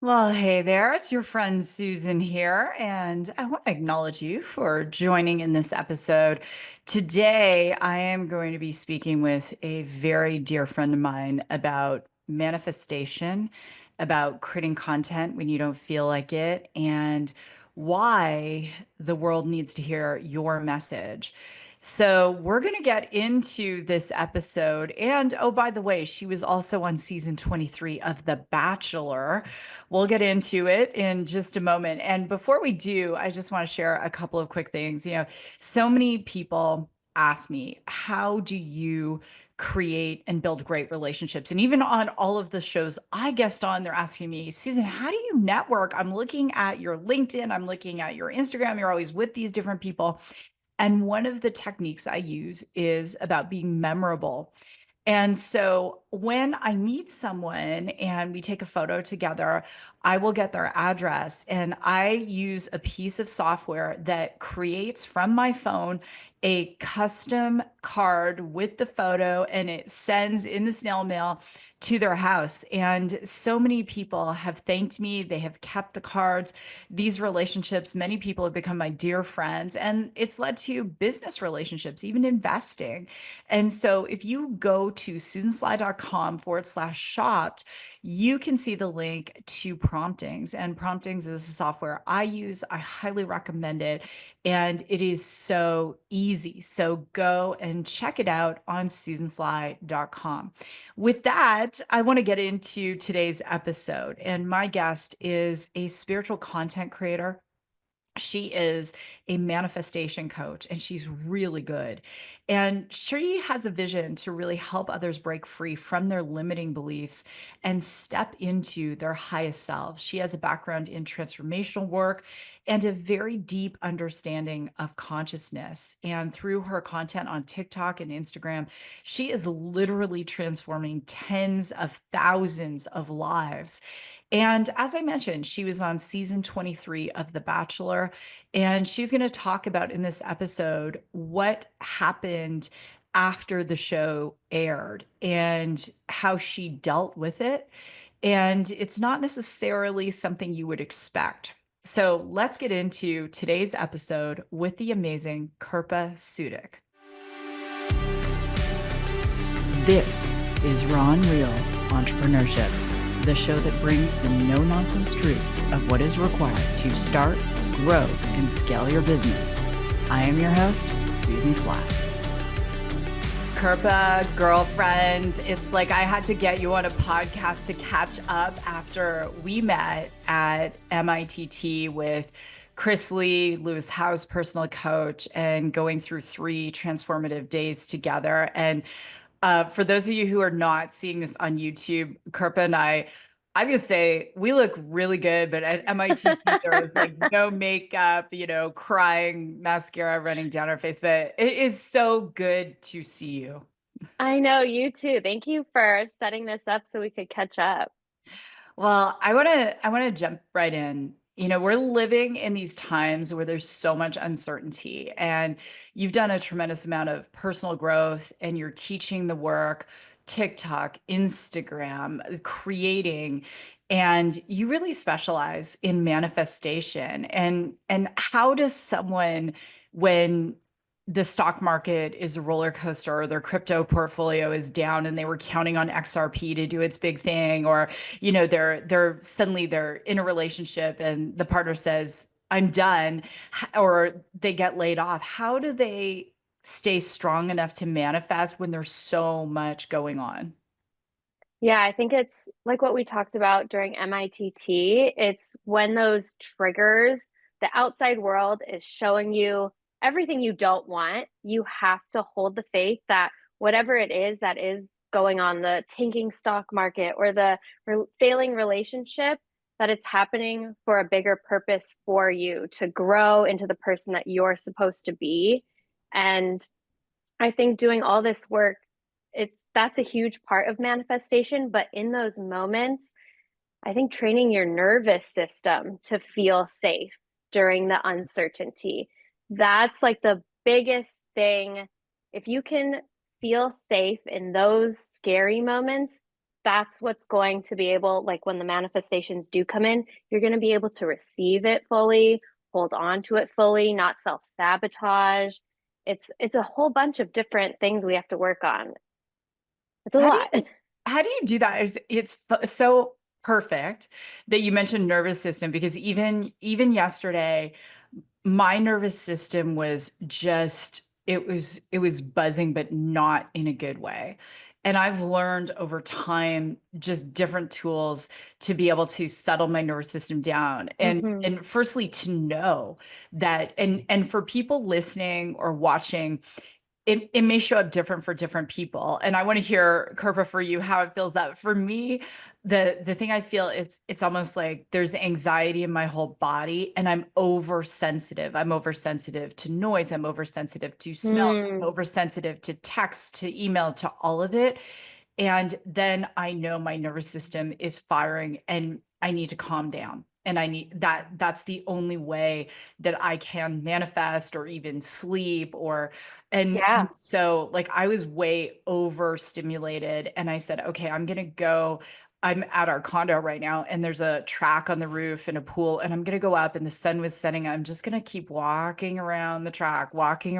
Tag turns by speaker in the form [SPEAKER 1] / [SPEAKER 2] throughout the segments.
[SPEAKER 1] Well, hey there, it's your friend Susan here, and I want to acknowledge you for joining in this episode. Today, I am going to be speaking with a very dear friend of mine about manifestation, about creating content when you don't feel like it, and why the world needs to hear your message. So, we're going to get into this episode. And oh, by the way, she was also on season 23 of The Bachelor. We'll get into it in just a moment. And before we do, I just want to share a couple of quick things. So many people ask me, how do you create and build great relationships? And even on all of the shows I guest on, they're asking me, Susan, how do you network? I'm looking at your LinkedIn, I'm looking at your Instagram, you're always with these different people. And one of the techniques I use is about being memorable. And so when I meet someone and we take a photo together, I will get their address and I use a piece of software that creates from my phone a custom card with the photo and it sends in the snail mail to their house. And so many people have thanked me. They have kept the cards. These relationships, many people have become my dear friends, and it's led to business relationships, even investing. And so if you go to susansly.com/shopped, you can see the link to Promptings. And Promptings is a software I use. I highly recommend it. And it is so easy. So go and check it out on susansly.com. With that, I want to get into today's episode. And my guest is a spiritual content creator. She is a manifestation coach and she's really good. And she has a vision to really help others break free from their limiting beliefs and step into their highest selves. She has a background in transformational work and a very deep understanding of consciousness. And through her content on TikTok and Instagram, she is literally transforming tens of thousands of lives. And as I mentioned, she was on season 23 of The Bachelor, and she's going to talk about in this episode what happened after the show aired and how she dealt with it. And it's not necessarily something you would expect. So let's get into today's episode with the amazing Kirpa Sudick. This is Raw and Real Entrepreneurship, the show that brings the no-nonsense truth of what is required to start, grow, and scale your business. I am your host, Susan Slack. Kirpa, girlfriends, it's like I had to get you on a podcast to catch up after we met at MITT with Chris Lee, Lewis House, personal coach, and going through 3 transformative days together. And for those of you who are not seeing this on YouTube, Kirpa and I'm going to say we look really good, but at MITT, there was like no makeup, crying, mascara running down our face. But it is so good to see you.
[SPEAKER 2] I know, you too. Thank you for setting this up so we could catch up.
[SPEAKER 1] Well, I want to jump right in. We're living in these times where there's so much uncertainty, and you've done a tremendous amount of personal growth, and you're teaching the work, TikTok, Instagram, creating, and you really specialize in manifestation. And how does someone, when the stock market is a roller coaster or their crypto portfolio is down and they were counting on XRP to do its big thing, or they're suddenly they're in a relationship and the partner says I'm done, or they get laid off, how do they stay strong enough to manifest when there's so much going on?
[SPEAKER 2] Yeah, I think it's like what we talked about during MITT. It's when those triggers, the outside world is showing you everything you don't want. You have to hold the faith that whatever it is that is going on, the tanking stock market or the failing relationship, that it's happening for a bigger purpose for you to grow into the person that you're supposed to be. And I think doing all this work, that's a huge part of manifestation, but in those moments, I think training your nervous system to feel safe during the uncertainty. That's like the biggest thing. If you can feel safe in those scary moments, that's what's going to be able, like when the manifestations do come in, you're going to be able to receive it fully, hold on to it fully, not self-sabotage. It's a whole bunch of different things we have to work on. It's a
[SPEAKER 1] How do you
[SPEAKER 2] lot.
[SPEAKER 1] how do you do that? So perfect that you mentioned nervous system because even yesterday my nervous system was just it was buzzing but not in a good way. And I've learned over time just different tools to be able to settle my nervous system down
[SPEAKER 2] Hmm.
[SPEAKER 1] and firstly to know that and for people listening or watching it may show up different for different people. And I want to hear, Kirpa, for you, how it feels that for me, the thing I feel it's almost like there's anxiety in my whole body and I'm oversensitive. I'm oversensitive to noise. I'm oversensitive to smells. I'm
[SPEAKER 2] Mm,
[SPEAKER 1] oversensitive to text, to email, to all of it. And then I know my nervous system is firing and I need to calm down. And I need that's the only way that I can manifest or even sleep or and
[SPEAKER 2] yeah.
[SPEAKER 1] so like I was way overstimulated and I said, okay, I'm gonna go. I'm at our condo right now and there's a track on the roof and a pool and I'm gonna go up and the sun was setting. I'm just gonna keep walking around the track, watching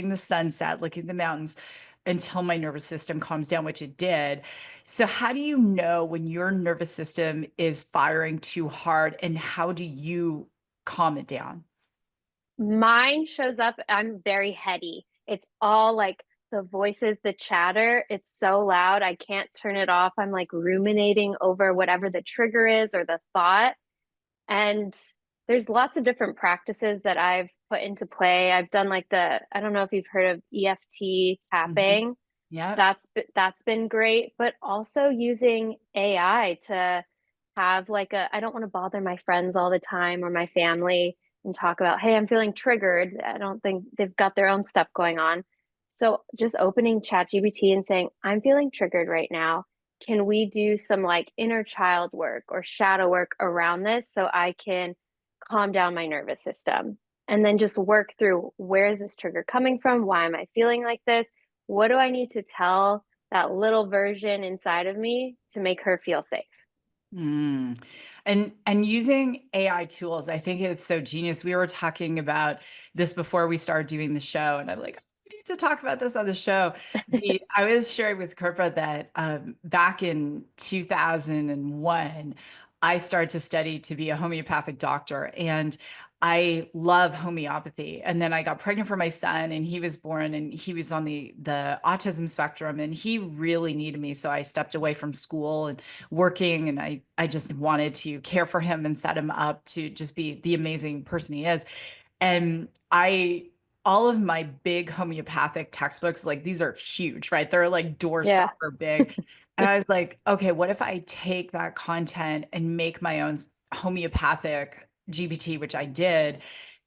[SPEAKER 1] the sunset, looking at the mountains until my nervous system calms down, which it did. So how do you know when your nervous system is firing too hard and how do you calm it down?
[SPEAKER 2] Mine shows up, I'm very heady. It's all like the voices, the chatter, it's so loud. I can't turn it off. I'm like ruminating over whatever the trigger is or the thought. And there's lots of different practices that I've put into play. I've done like I don't know if you've heard of EFT
[SPEAKER 1] Mhm.
[SPEAKER 2] tapping.
[SPEAKER 1] Yep.
[SPEAKER 2] That's been great, but also using AI to have like I don't want to bother my friends all the time or my family and talk about, hey, I'm feeling triggered. I don't think they've got their own stuff going on. So just opening ChatGPT and saying, I'm feeling triggered right now. Can we do some like inner child work or shadow work around this so I can calm down my nervous system? And then just work through, where is this trigger coming from? Why am I feeling like this? What do I need to tell that little version inside of me to make her feel safe?
[SPEAKER 1] Mm. And using AI tools, I think it's so genius. We were talking about this before we started doing the show, and I'm like, we need to talk about this on the show. The I was sharing with Kirpa that back in 2001, I started to study to be a homeopathic doctor, and I love homeopathy. And then I got pregnant for my son, and he was born, and he was on the autism spectrum, and he really needed me, so I stepped away from school and working and I just wanted to care for him and set him up to just be the amazing person he is. And I all of my big homeopathic textbooks, like these are huge, right? They're like
[SPEAKER 2] Yeah.
[SPEAKER 1] doorstopper big. And I was like, okay, what if I take that content and make my own homeopathic GPT, which I did.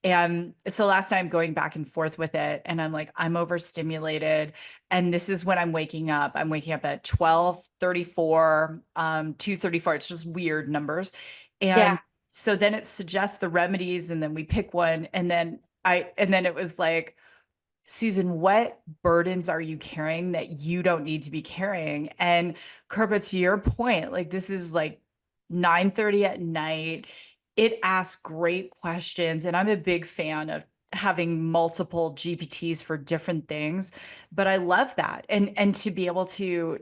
[SPEAKER 1] And so last night I'm going back and forth with it, and I'm like, I'm overstimulated. And this is when I'm waking up. I'm waking up at 12:34, 2:34. It's just weird numbers.
[SPEAKER 2] Yeah.
[SPEAKER 1] And so then it suggests the remedies, and then we pick one. And then it was like, Susan, what burdens are you carrying that you don't need to be carrying? And Kirpa, to your point, like this is like 9:30 at night. It asks great questions. And I'm a big fan of having multiple GPTs for different things. But I love that. And to be able to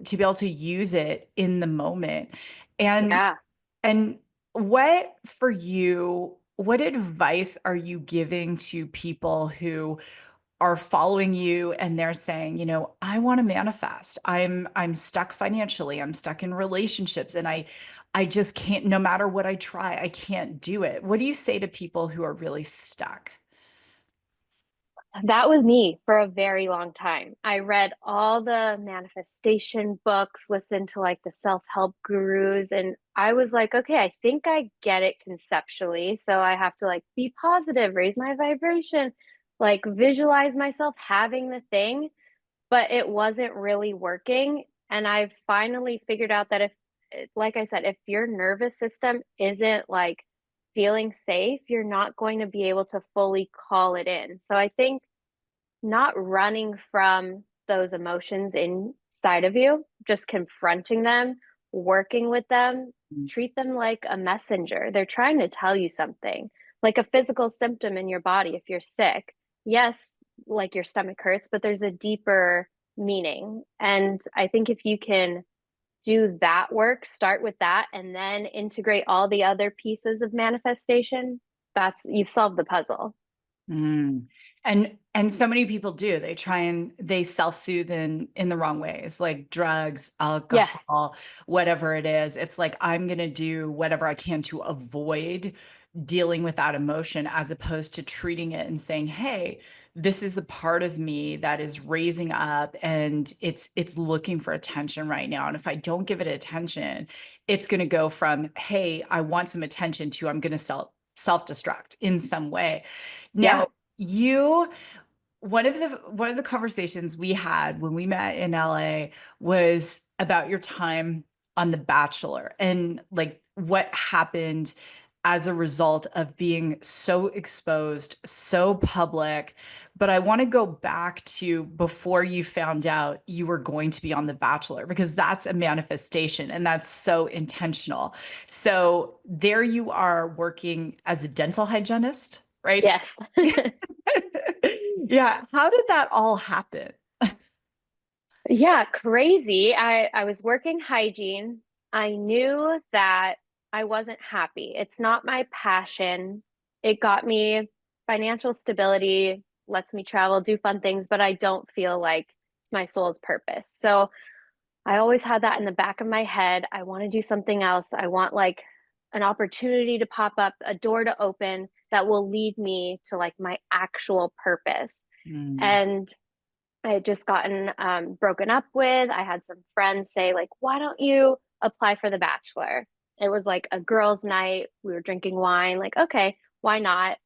[SPEAKER 1] use it in the moment. And
[SPEAKER 2] Yeah.
[SPEAKER 1] and what for you, what advice are you giving to people who are following you and they're saying, I want to manifest. I'm stuck financially. I'm stuck in relationships and I just can't no matter what I try, I can't do it. What do you say to people who are really stuck?
[SPEAKER 2] That was me for a very long time. I read all the manifestation books, listened to like the self-help gurus, and I was like, okay, I think I get it conceptually. So I have to like be positive, raise my vibration, like visualize myself having the thing, but it wasn't really working. And I finally figured out that like I said, if your nervous system isn't like feeling safe, you're not going to be able to fully call it in. So I think not running from those emotions in side of you, just confronting them, working with them,
[SPEAKER 1] Mm.
[SPEAKER 2] treat them like a messenger. They're trying to tell you something, like a physical symptom in your body if you're sick. Yes, like your stomach hurts, but there's a deeper meaning. And I think if you can do that work, start with that, and then integrate all the other pieces of manifestation, that's you've solved the puzzle.
[SPEAKER 1] Mm. And so many people do. They try and they self-soothe in the wrong ways, like drugs,
[SPEAKER 2] Yes.
[SPEAKER 1] alcohol, whatever it is. It's like I'm going to do whatever I can to avoid dealing with that emotion as opposed to treating it and saying, "Hey, this is a part of me that is raising up and it's looking for attention right now. And if I don't give it attention, it's going to go from, hey, I want some attention to I'm going to self-destruct in some way."
[SPEAKER 2] Yeah.
[SPEAKER 1] Now, you one of the conversations we had when we met in LA was about your time on The Bachelor and like what happened as a result of being so exposed, so public. But I want to go back to before you found out you were going to be on The Bachelor, because that's a manifestation and that's so intentional. So there you are working as a dental hygienist, right?
[SPEAKER 2] Yes.
[SPEAKER 1] Yeah. How did that all happen?
[SPEAKER 2] Yeah, crazy. I was working hygiene. I knew that I wasn't happy. It's not my passion. It got me financial stability, lets me travel, do fun things, but I don't feel like it's my soul's purpose. So I always had that in the back of my head. I want to do something else. I want like an opportunity to pop up, a door to open that will lead me to like my actual purpose.
[SPEAKER 1] Mm,
[SPEAKER 2] And I had just gotten broken up with. I had some friends say, like, why don't you apply for The Bachelor? It was like a girls' night. We were drinking wine. Like, okay, why not?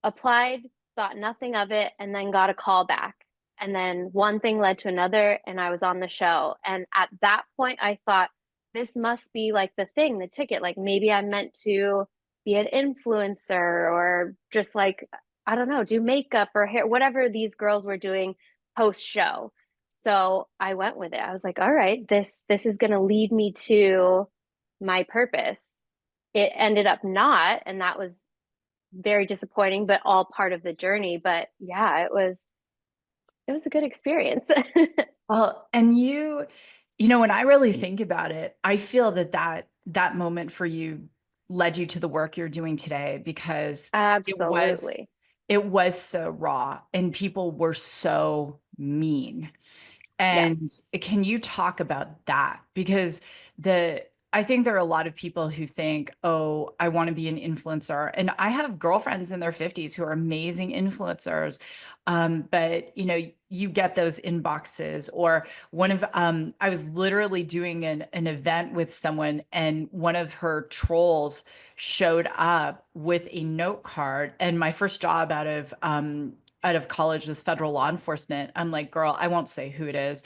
[SPEAKER 2] Applied, thought nothing of it, and then got a call back. And then one thing led to another, and I was on the show. And at that point, I thought, this must be like the thing, the ticket. Like maybe I'm meant to be an influencer or just like, I don't know, do makeup or hair, whatever these girls were doing post show. So I went with it. I was like, all right, this is gonna lead me to my purpose. It ended up not, and that was very disappointing, but all part of the journey. But yeah, it was a good experience.
[SPEAKER 1] well, and when I really think about it, I feel that moment for you led you to the work you're doing today because it was
[SPEAKER 2] Absolutely.
[SPEAKER 1] it was so raw and people were so mean. And
[SPEAKER 2] Yes.
[SPEAKER 1] can you talk about that? Because I think there are a lot of people who think, oh, I want to be an influencer. And I have girlfriends in their 50s who are amazing influencers. But you get those inboxes or I was literally doing an event with someone and one of her trolls showed up with a note card. And my first job out of college was federal law enforcement. I'm like, girl, I won't say who it is,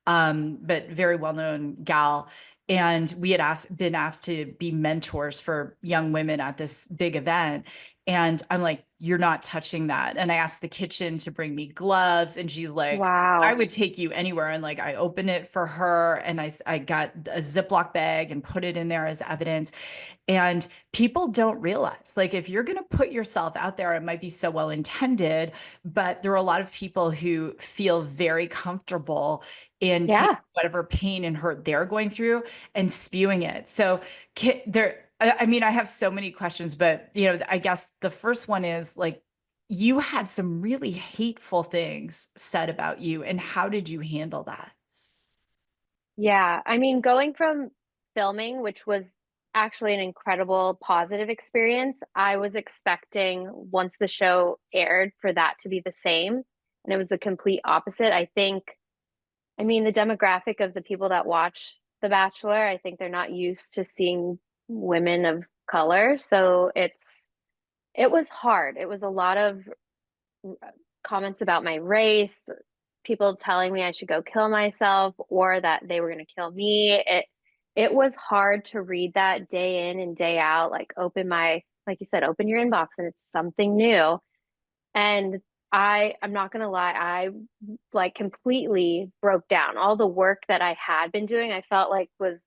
[SPEAKER 1] but very well-known gal. And we had been asked to be mentors for young women at this big event. And I'm like, you're not touching that. And I asked the kitchen to bring me gloves. And she's like, I
[SPEAKER 2] Wow.
[SPEAKER 1] would take you anywhere. And like, I opened it for her and I got a Ziploc bag and put it in there as evidence. And people don't realize, like, if you're going to put yourself out there, it might be so well intended, but there are a lot of people who feel very comfortable in taking
[SPEAKER 2] Yeah.
[SPEAKER 1] whatever pain and hurt they're going through and spewing it. So I mean, I have so many questions, but I guess the first one is like, you had some really hateful things said about you, and how did you handle that?
[SPEAKER 2] Yeah. I mean, going from filming, which was actually an incredible positive experience, I was expecting once the show aired for that to be the same. And it was the complete opposite. I mean, the demographic of the people that watch The Bachelor, I think they're not used to seeing women of color. So it was hard. It was a lot of comments about my race, people telling me I should go kill myself or that they were going to kill me. It was hard to read that day in and day out, like you said, open your inbox and it's something new. And I'm not gonna lie, I like completely broke down. All the work that I had been doing, I felt like was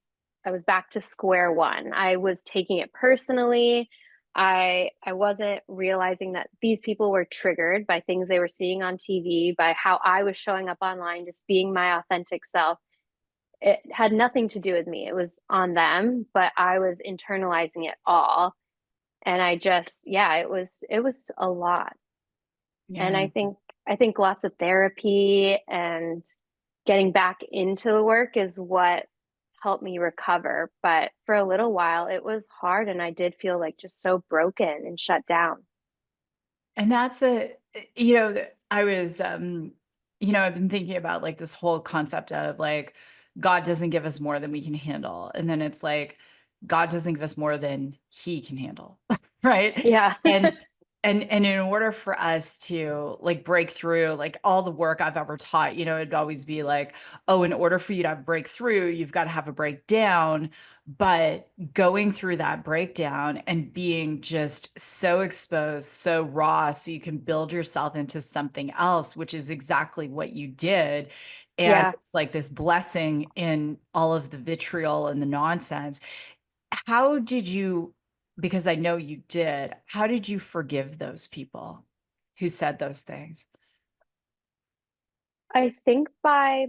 [SPEAKER 2] I was back to square one. I was taking it personally. I wasn't realizing that these people were triggered by things they were seeing on TV, by how I was showing up online, just being my authentic self. It had nothing to do with me. It was on them, but I was internalizing it all. And I just, yeah, it was a lot. And
[SPEAKER 1] Yeah.
[SPEAKER 2] I think lots of therapy and getting back into the work is what helped me recover. But for a little while, it was hard and I did feel like just so broken and shut down.
[SPEAKER 1] And that's I was, I've been thinking about like this whole concept of like, God doesn't give us more than we can handle. And then it's like, God doesn't give us more than he can handle. Right.
[SPEAKER 2] Yeah.
[SPEAKER 1] And, and in order for us to like break through, like all the work I've ever taught, it'd always be like, oh, in order for you to have breakthrough, you've got to have a breakdown. But going through that breakdown and being just so exposed, so raw, so you can build yourself into something else, which is exactly what you did. And
[SPEAKER 2] Yeah.
[SPEAKER 1] it's like this blessing in all of the vitriol and the nonsense. How did you, because I know you did, how did you forgive those people who said those things?
[SPEAKER 2] I think by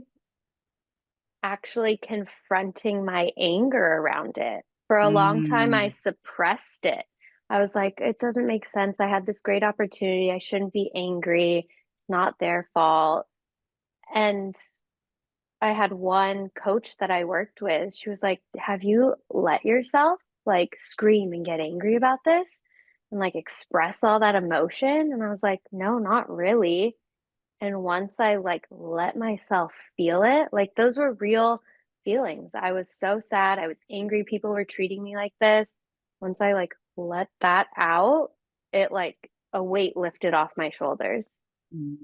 [SPEAKER 2] actually confronting my anger around it. For a long time, I
[SPEAKER 1] Mm,
[SPEAKER 2] suppressed it. I was like, it doesn't make sense. I had this great opportunity. I shouldn't be angry. It's not their fault. And I had one coach that I worked with. She was like, have you let yourself like scream and get angry about this and like express all that emotion? And I was like, no, not really. And once I like let myself feel it, like those were real feelings. I was so sad. I was angry people were treating me like this. Once I like let that out, it like a weight lifted off my shoulders.
[SPEAKER 1] mm.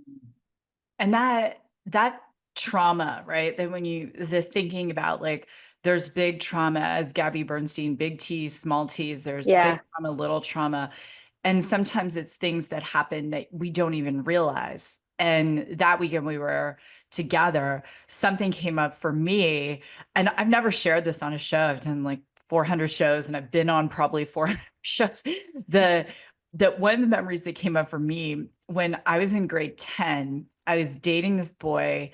[SPEAKER 1] And that trauma, right? That when you the thinking about like there's big trauma as Gabby Bernstein, big T's, small T's, there's big
[SPEAKER 2] Yeah.
[SPEAKER 1] trauma, little trauma. And sometimes it's things that happen that we don't even realize. And that weekend we were together, something came up for me. And I've never shared this on a show. I've done like 400 shows and I've been on probably 400 shows. The that one of the memories that came up for me when I was in grade 10, I was dating this boy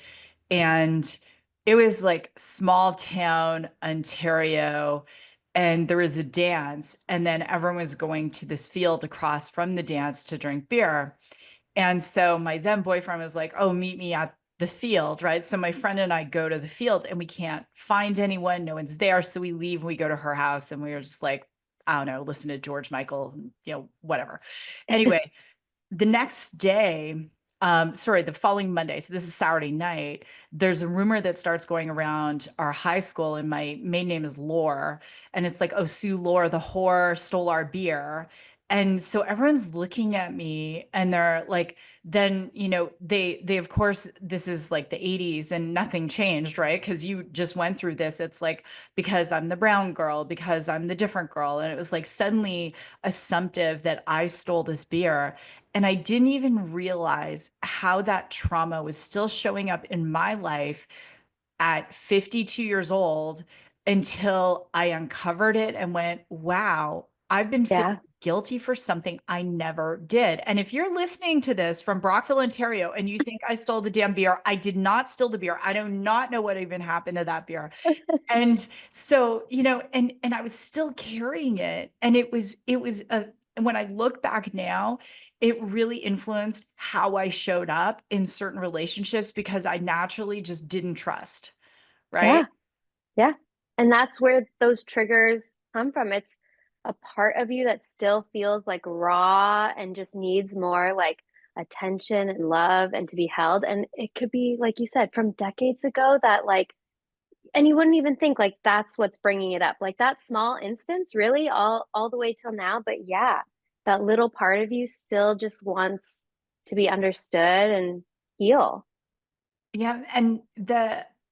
[SPEAKER 1] and it was like small town Ontario and there was a dance and then everyone was going to this field across from the dance to drink beer. And so my then boyfriend was like, "Oh, meet me at the field," right? So my friend and I go to the field and we can't find anyone, no one's there, so we leave, we go to her house and we were just like, I don't know, listen to George Michael, whatever. Anyway, the next day, sorry, the following Monday, so this is Saturday night, there's a rumor that starts going around our high school, and my maiden name is Lore. And it's like, oh, Sue Lore, the whore, stole our beer. And so everyone's looking at me and they're like, then, they of course, this is like the 80s and nothing changed, right? Because you just went through this. It's like, because I'm the brown girl, because I'm the different girl. And it was like suddenly assumptive that I stole this beer. And I didn't even realize how that trauma was still showing up in my life at 52 years old until I uncovered it and went, wow, I've been feeling
[SPEAKER 2] Yeah.
[SPEAKER 1] guilty for something I never did. And if you're listening to this from Brockville, Ontario, and you think I stole the damn beer, I did not steal the beer. I do not know what even happened to that beer. And so, and I was still carrying it. And it was and when I look back now, it really influenced how I showed up in certain relationships because I naturally just didn't trust, right?
[SPEAKER 2] Yeah. Yeah. And that's where those triggers come from. It's a part of you that still feels like raw and just needs more like attention and love and to be held. And it could be, like you said, from decades ago that like, and you wouldn't even think like that's what's bringing it up. Like that small instance, really, all the way till now. But yeah, that little part of you still just wants to be understood and heal.
[SPEAKER 1] Yeah, and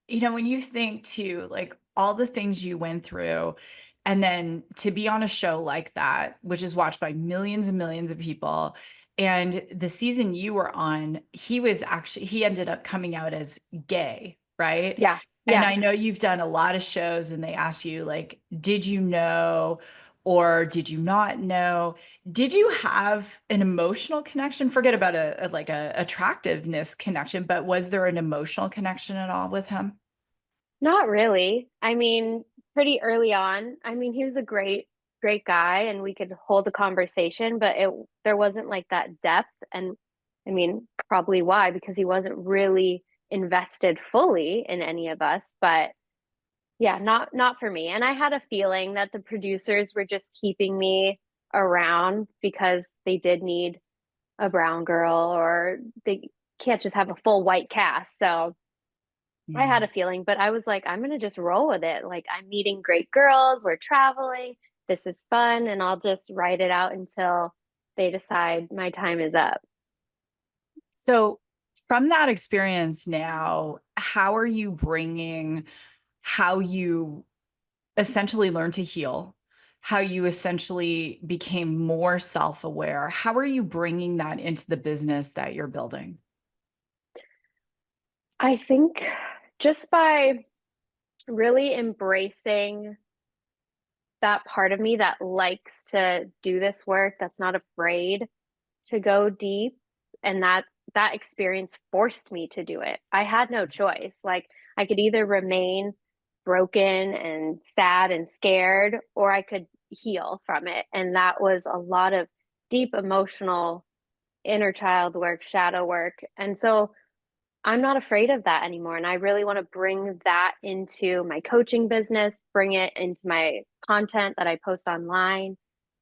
[SPEAKER 1] when you think to like all the things you went through And then to be on a show like that, which is watched by millions and millions of people. And the season you were on, he ended up coming out as gay, right?
[SPEAKER 2] Yeah.
[SPEAKER 1] And
[SPEAKER 2] Yeah.
[SPEAKER 1] I know you've done a lot of shows and they ask you, like, did you know or did you not know? Did you have an emotional connection? Forget about a attractiveness connection, but was there an emotional connection at all with him?
[SPEAKER 2] Not really. I mean, pretty early on, I mean, he was a great guy and we could hold a conversation, but it there wasn't like that depth. And I mean, probably why, because he wasn't really invested fully in any of us. But yeah, not for me. And I had a feeling that the producers were just keeping me around because they did need a brown girl, or they can't just have a full white cast. So I
[SPEAKER 1] Yeah.
[SPEAKER 2] had a feeling, but I was like, I'm gonna just roll with it. Like, I'm meeting great girls, we're traveling, this is fun, and I'll just write it out until they decide my time is up.
[SPEAKER 1] So, from that experience now, how are you bringing how you essentially learned to heal, how you essentially became more self-aware? How are you bringing that into the business that you're building?
[SPEAKER 2] I think just by really embracing that part of me that likes to do this work, that's not afraid to go deep, and that experience forced me to do it. I had no choice. Like, I could either remain broken and sad and scared, or I could heal from it. And that was a lot of deep emotional inner child work, shadow work. And so I'm not afraid of that anymore. And I really want to bring that into my coaching business, bring it into my content that I post online.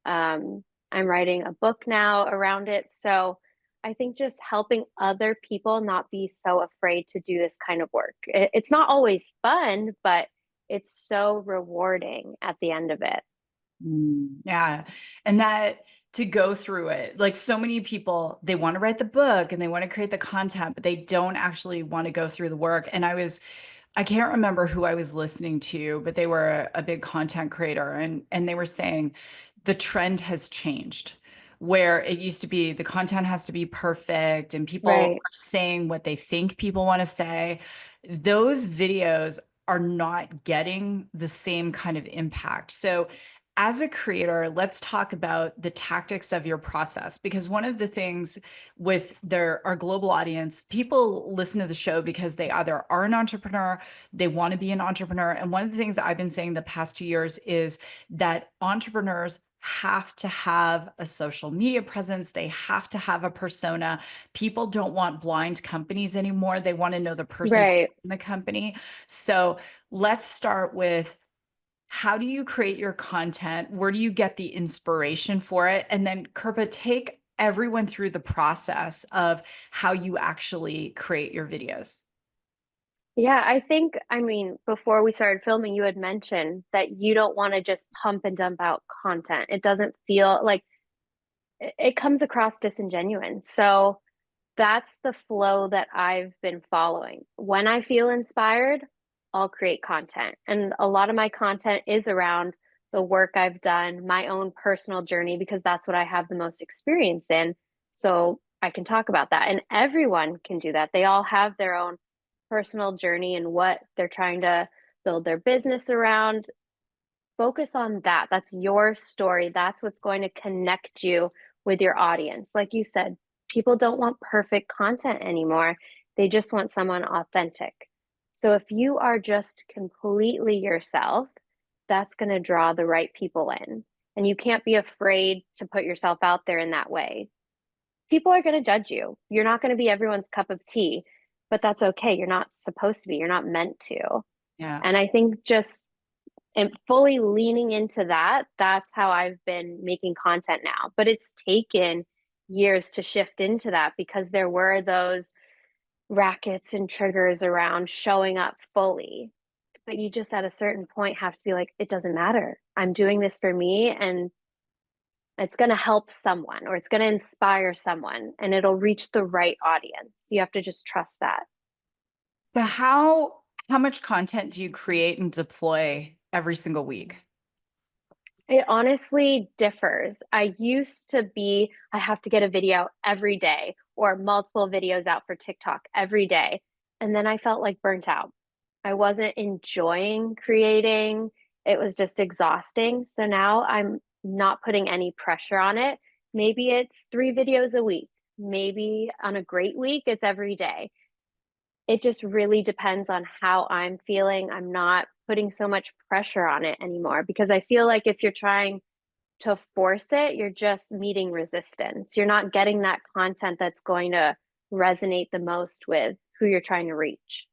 [SPEAKER 2] I'm writing a book now around it. So I think just helping other people not be so afraid to do this kind of work. It's not always fun, but it's so rewarding at the end of it.
[SPEAKER 1] Yeah. And that to go through it, like so many people, they want to write the book and they want to create the content, but they don't actually want to go through the work. And I can't remember who I was listening to, but they were a big content creator and they were saying the trend has changed where it used to be the content has to be perfect and people
[SPEAKER 2] Right.
[SPEAKER 1] are saying what they think people want to say. Those videos are not getting the same kind of impact. So as a creator, let's talk about the tactics of your process because one of the things with our global audience, people listen to the show because they either are an entrepreneur, they want to be an entrepreneur. And one of the things that I've been saying the past 2 years is that entrepreneurs have to have a social media presence. They have to have a persona. People don't want blind companies anymore. They want to know the person
[SPEAKER 2] Right.
[SPEAKER 1] in the company. So let's start with how do you create your content? Where do you get the inspiration for it? And then, Kirpa, take everyone through the process of how you actually create your videos.
[SPEAKER 2] Yeah, I think, I mean, before we started filming, you had mentioned that you don't want to just pump and dump out content. It doesn't feel like it comes across disingenuous. So that's the flow that I've been following. When I feel inspired, I'll create content. And a lot of my content is around the work I've done, my own personal journey, because that's what I have the most experience in. So I can talk about that. And everyone can do that. They all have their own personal journey and what they're trying to build their business around. Focus on that. That's your story. That's what's going to connect you with your audience. Like you said, people don't want perfect content anymore. They just want someone authentic. So if you are just completely yourself, that's going to draw the right people in. And you can't be afraid to put yourself out there in that way. People are going to judge you. You're not going to be everyone's cup of tea, but that's okay. You're not supposed to be. You're not meant to.
[SPEAKER 1] Yeah.
[SPEAKER 2] And I think just and fully leaning into that, that's how I've been making content now. But it's taken years to shift into that because there were those rackets and triggers around showing up fully. But you just at a certain point have to be like, it doesn't matter. I'm doing this for me and it's going to help someone or it's going to inspire someone and it'll reach the right audience. You have to just trust that.
[SPEAKER 1] So how much content do you create and deploy every single week?
[SPEAKER 2] It honestly differs. I used to be, I have to get a video out every day or multiple videos out for TikTok every day. And then I felt like burnt out. I wasn't enjoying creating. It was just exhausting. So now I'm not putting any pressure on it. Maybe it's 3 videos a week. Maybe on a great week, it's every day. It just really depends on how I'm feeling. I'm not putting so much pressure on it anymore because I feel like if you're trying to force it, you're just meeting resistance. You're not getting that content that's going to resonate the most with who you're trying to reach.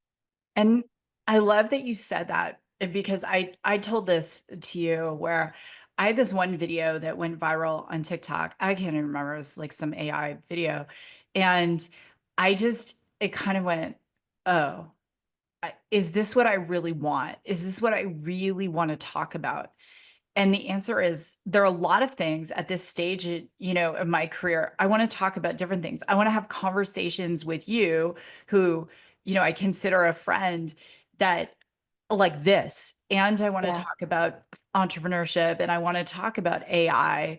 [SPEAKER 1] And I love that you said that because I told this to you where I had this one video that went viral on TikTok. I can't even remember. It was like some AI video. And it kind of went, oh, is this what I really want? Is this what I really want to talk about? And the answer is there are a lot of things at this stage, of my career. I want to talk about different things. I want to have conversations with you who, I consider a friend that like this. And I want to
[SPEAKER 2] Yeah.
[SPEAKER 1] talk about entrepreneurship and I want to talk about AI.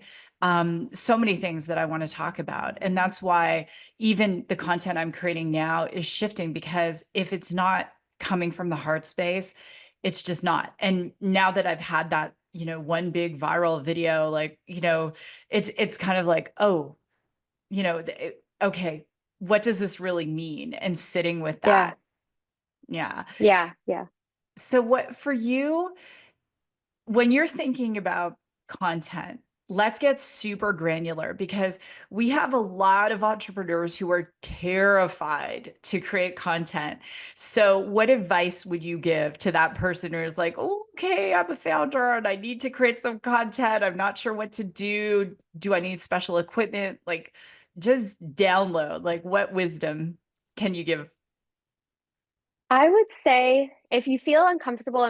[SPEAKER 1] So many things that I want to talk about. And that's why even the content I'm creating now is shifting because if it's not coming from the heart space, it's just not. And now that I've had that, one big viral video, like, it's kind of like, oh, okay, what does this really mean? And sitting with
[SPEAKER 2] Yeah.
[SPEAKER 1] that. Yeah.
[SPEAKER 2] Yeah. Yeah.
[SPEAKER 1] So what for you, when you're thinking about content, let's get super granular because we have a lot of entrepreneurs who are terrified to create content. So, what advice would you give to that person who is like, okay, I'm a founder and I need to create some content. I'm not sure what to do. Do I need special equipment? Like, just download. Like, what wisdom can you give?
[SPEAKER 2] I would say if you feel uncomfortable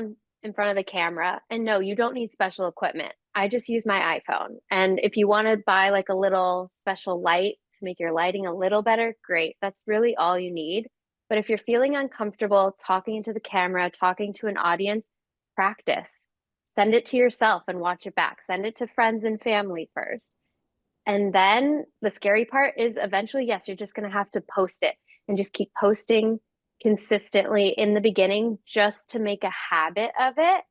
[SPEAKER 2] in front of the camera, and no, you don't need special equipment. I just use my iPhone. And if you want to buy like a little special light to make your lighting a little better, great. That's really all you need. But if you're feeling uncomfortable talking into the camera, talking to an audience, practice. Send it to yourself and watch it back. Send it to friends and family first. And then the scary part is eventually, yes, you're just going to have to post it and just keep posting consistently in the beginning just to make a habit of it.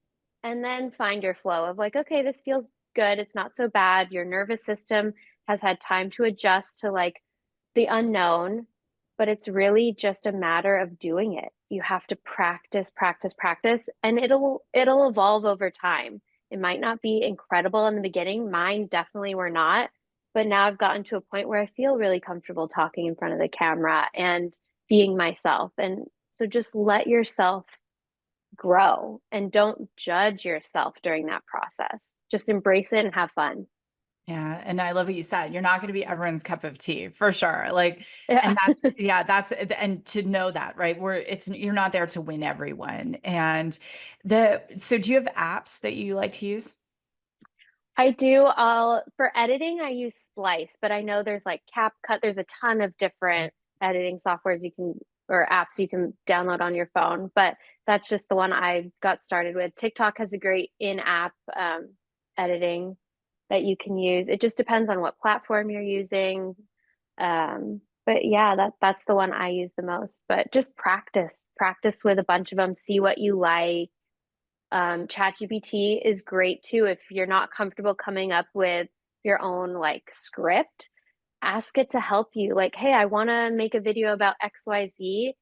[SPEAKER 2] And then find your flow of like, okay, this feels good. It's not so bad. Your nervous system has had time to adjust to like the unknown, but it's really just a matter of doing it. You have to practice, practice, practice, and it'll evolve over time. It might not be incredible in the beginning. Mine definitely were not, but now I've gotten to a point where I feel really comfortable talking in front of the camera and being myself. And so just let yourself grow and don't judge yourself during that process. Just embrace it and have fun.
[SPEAKER 1] Yeah. And I love what you said. You're not going to be everyone's cup of tea for sure. Like,
[SPEAKER 2] Yeah.
[SPEAKER 1] and and to know that, right? You're not there to win everyone. And so do you have apps that you like to use?
[SPEAKER 2] I do. For editing, I use Splice, but I know there's like CapCut. There's a ton of different editing softwares you can or apps you can download on your phone, but that's just the one I got started with. TikTok has a great in-app editing that you can use. It just depends on what platform you're using. But yeah, that's the one I use the most. But just practice with a bunch of them, see what you like. ChatGPT is great too. If you're not comfortable coming up with your own like script, ask it to help you. Like, hey, I want to make a video about XYZ.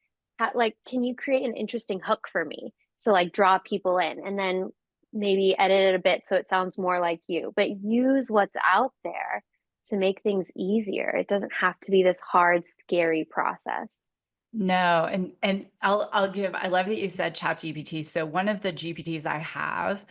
[SPEAKER 2] Like, can you create an interesting hook for me to like draw people in and then maybe edit it a bit so it sounds more like you, but use what's out there to make things easier. It doesn't have to be this hard, scary process.
[SPEAKER 1] No, and I love that you said ChatGPT. So one of the GPTs I have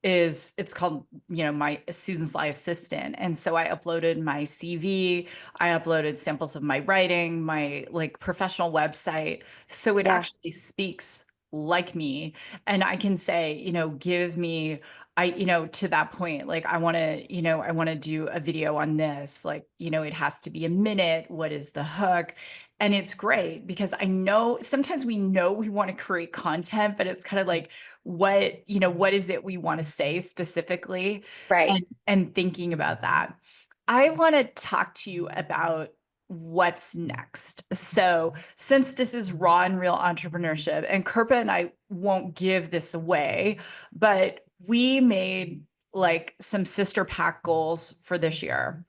[SPEAKER 1] is it's called, my Susan Sly Assistant. And so I uploaded my CV, I uploaded samples of my writing, my like professional website. So it
[SPEAKER 2] Yeah.
[SPEAKER 1] actually speaks like me. And I can say, give me to that point, like, I want to do a video on this, like, it has to be a minute. What is the hook? And it's great because I know sometimes we know we want to create content, but it's kind of like, what is it we want to say specifically?
[SPEAKER 2] Right.
[SPEAKER 1] And thinking about that, I want to talk to you about what's next. So, since this is Raw and Real Entrepreneurship, and Kirpa and I won't give this away, but we made like some sister pack goals for this year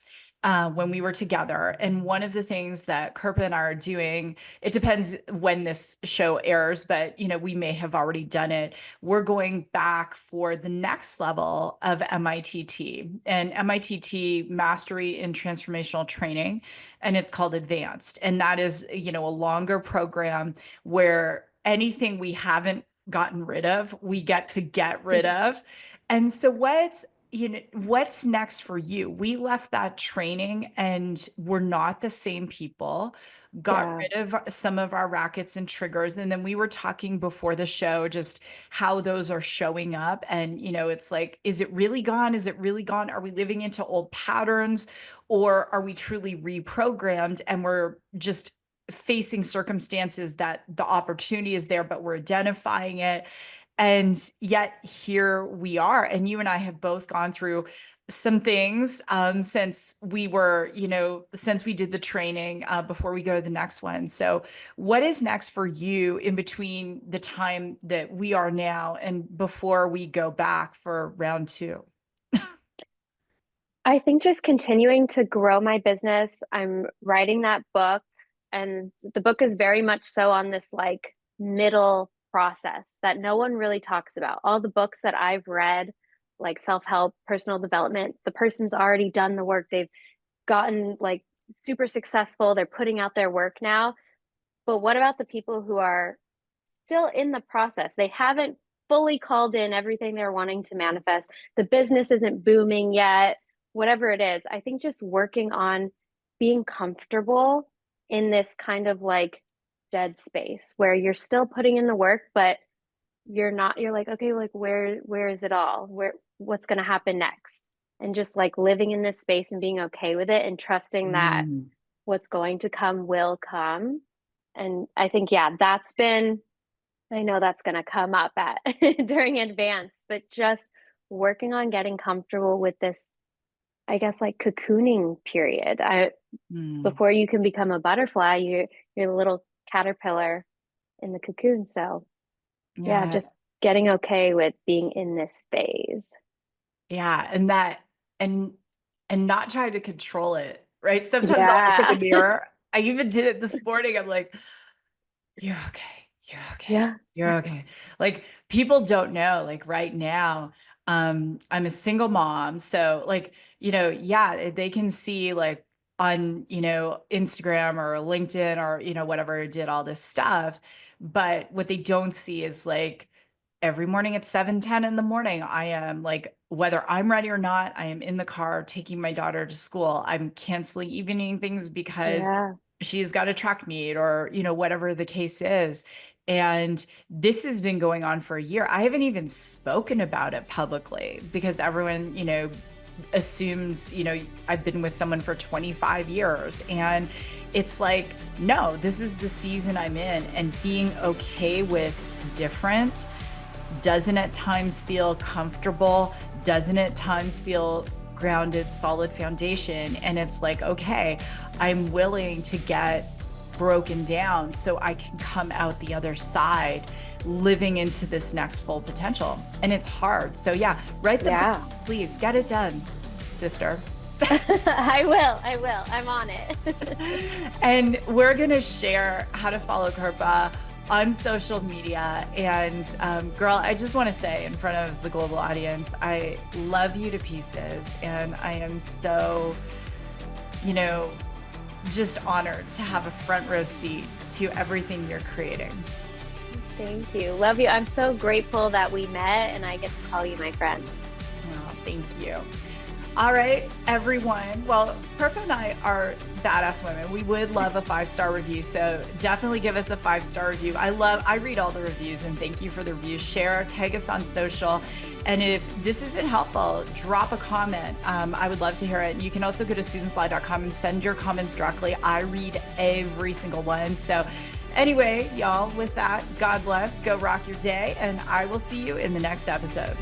[SPEAKER 1] when we were together. And one of the things that Kirpa and I are doing, it depends when this show airs, but we may have already done it. We're going back for the next level of MITT, and MITT, Mastery in Transformational Training, and it's called Advanced. And that is, a longer program where anything we haven't gotten rid of, we get to get rid of. And so what's next for you? We left that training and we're not the same people, got
[SPEAKER 2] Yeah.
[SPEAKER 1] rid of some of our rackets and triggers. And then we were talking before the show, just how those are showing up. And, it's like, is it really gone? Is it really gone? Are we living into old patterns, or are we truly reprogrammed and we're just facing circumstances that the opportunity is there, but we're identifying it? And yet here we are. And you and I have both gone through some things since we did the training before we go to the next one. So what is next for you in between the time that we are now and before we go back for round two?
[SPEAKER 2] I think just continuing to grow my business. I'm writing that book, and the book is very much so on this like middle process that no one really talks about. All the books that I've read, like self-help, personal development, the person's already done the work. They've gotten like super successful. They're putting out their work now. But what about the people who are still in the process? They haven't fully called in everything they're wanting to manifest. The business isn't booming yet, whatever it is. I think just working on being comfortable in this kind of like dead space where you're still putting in the work, but you're like, okay, like where is it all? What's going to happen next? And just like living in this space and being okay with it and trusting that
[SPEAKER 1] Mm.
[SPEAKER 2] what's going to come will come. And I think, yeah, that's been, I know that's going to come up at during advance, but just working on getting comfortable with this, I guess, like cocooning period.
[SPEAKER 1] Mm.
[SPEAKER 2] Before you can become a butterfly, you're a little caterpillar in the cocoon. So yeah,
[SPEAKER 1] Yeah.
[SPEAKER 2] just getting okay with being in this phase.
[SPEAKER 1] Yeah. And and not trying to control it, right? Sometimes I'll look in the
[SPEAKER 2] Yeah.
[SPEAKER 1] mirror. I even did it this morning. I'm like, you're okay. You're okay.
[SPEAKER 2] Yeah.
[SPEAKER 1] You're okay. Like, people don't know, like, right now, I'm a single mom. So like, yeah, they can see like on, Instagram or LinkedIn or, whatever, did all this stuff. But what they don't see is like every morning at 7:10 in the morning, I am like, whether I'm ready or not, I am in the car taking my daughter to school. I'm canceling evening things because
[SPEAKER 2] Yeah.
[SPEAKER 1] she's got a track meet or, whatever the case is. And this has been going on for a year. I haven't even spoken about it publicly because everyone, assumes, I've been with someone for 25 years. And it's like, no, this is the season I'm in, and being okay with different doesn't at times feel comfortable, doesn't at times feel grounded, solid foundation. And it's like, okay, I'm willing to get broken down so I can come out the other side living into this next full potential. And it's hard. So yeah, write the
[SPEAKER 2] Yeah.
[SPEAKER 1] book, please get it done, sister.
[SPEAKER 2] I will. I will. I'm on it.
[SPEAKER 1] And we're going to share how to follow Kirpa on social media. And girl, I just want to say in front of the global audience, I love you to pieces. And I am so, just honored to have a front row seat to everything you're creating.
[SPEAKER 2] Thank you. Love you. I'm so grateful that we met and I get to call you my friend.
[SPEAKER 1] Oh, thank you. All right, everyone. Well, Kirpa and I are badass women. We would love a 5-star review. So definitely give us a 5-star review. I read all the reviews and thank you for the reviews. Share, tag us on social. And if this has been helpful, drop a comment. I would love to hear it. You can also go to susansly.com and send your comments directly. I read every single one. So anyway, y'all, with that, God bless, go rock your day. And I will see you in the next episode.